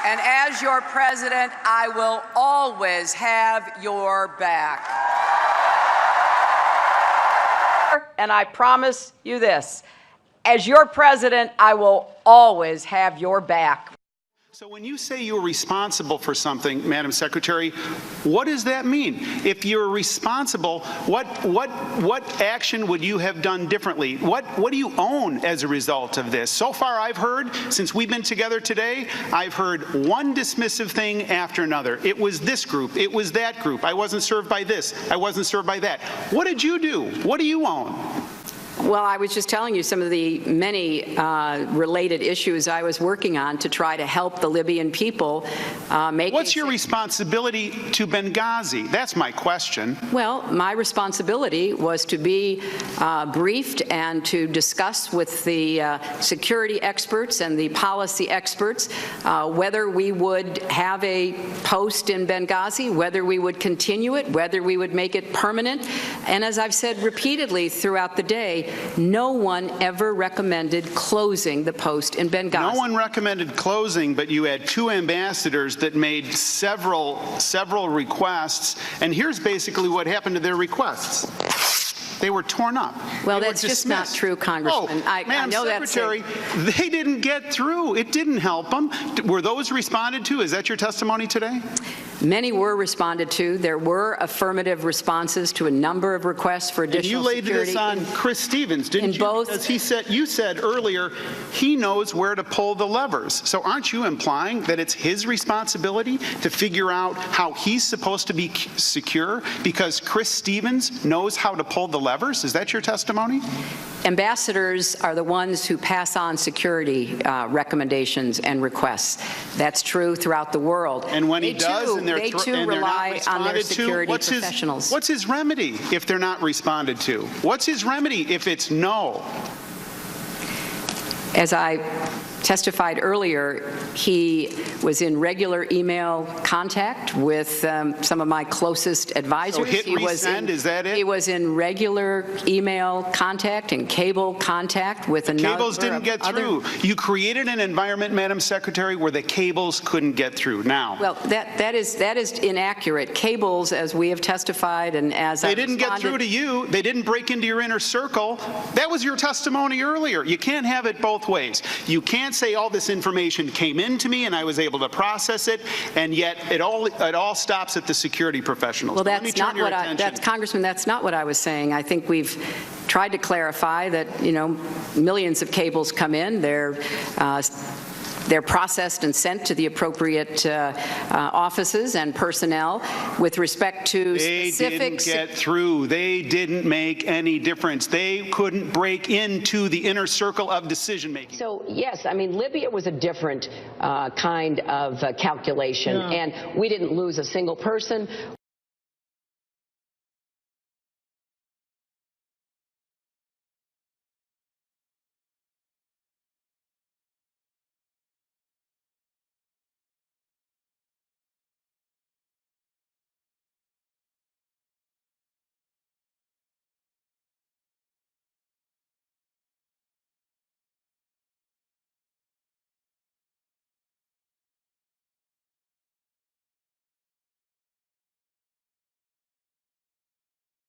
And as your president, I will always have your back. And I promise you this, as your president, I will always have your back. So when you say you're responsible for something, Madam Secretary, what does that mean? If you're responsible, what action would you have done differently? What do you own as a result of this? So far I've heard, since we've been together today, I've heard one dismissive thing after another. It was this group, it was that group, I wasn't served by this, I wasn't served by that. What did you do? What do you own? Well, I was just telling you some of the many related issues I was working on to try to help the Libyan people make. What's your responsibility to Benghazi? That's my question. Well, my responsibility was to be briefed and to discuss with the security experts and the policy experts whether we would have a post in Benghazi, whether we would continue it, whether we would make it permanent. And as I've said repeatedly throughout the day, no one ever recommended closing the post in Benghazi. No one recommended closing, but you had two ambassadors that made several requests, and here's basically what happened to their requests. They were torn up. Well, that's just not true, Congressman. I know Secretary, they didn't get through. It didn't help them. Were those responded to? Is that your testimony today? Many were responded to. There were affirmative responses to a number of requests for additional security. And you laid this on Chris Stevens, didn't you? Because you said earlier he knows where to pull the levers. So aren't you implying that it's his responsibility to figure out how he's supposed to be secure because Chris Stevens knows how to pull the levers? Is that your testimony? Ambassadors are the ones who pass on security recommendations and requests. That's true throughout the world. And when he does, and they too rely on their security professionals. What's his remedy if they're not responded to? What's his remedy if it's no? As I testified earlier, he was in regular email contact with some of my closest advisors. So hit resend, is that it? He was in regular email contact and cable contact with a number of cables didn't get through. You created an environment, Madam Secretary, where the cables couldn't get through. Now, well, that is inaccurate. Cables, as we have testified, and as they didn't get through to you. They didn't break into your inner circle. That was your testimony earlier. You can't have it both ways. You can't say all this information came into me and I was able to process it, and yet it all stops at the security professionals. Well, that's not what Congressman, that's not what I was saying. I think we've tried to clarify that, you know, millions of cables come in. They're processed and sent to the appropriate offices and personnel with respect to specific. They didn't get through. They didn't make any difference. They couldn't break into the inner circle of decision making. So yes, I mean, Libya was a different kind of calculation, and we didn't lose a single person.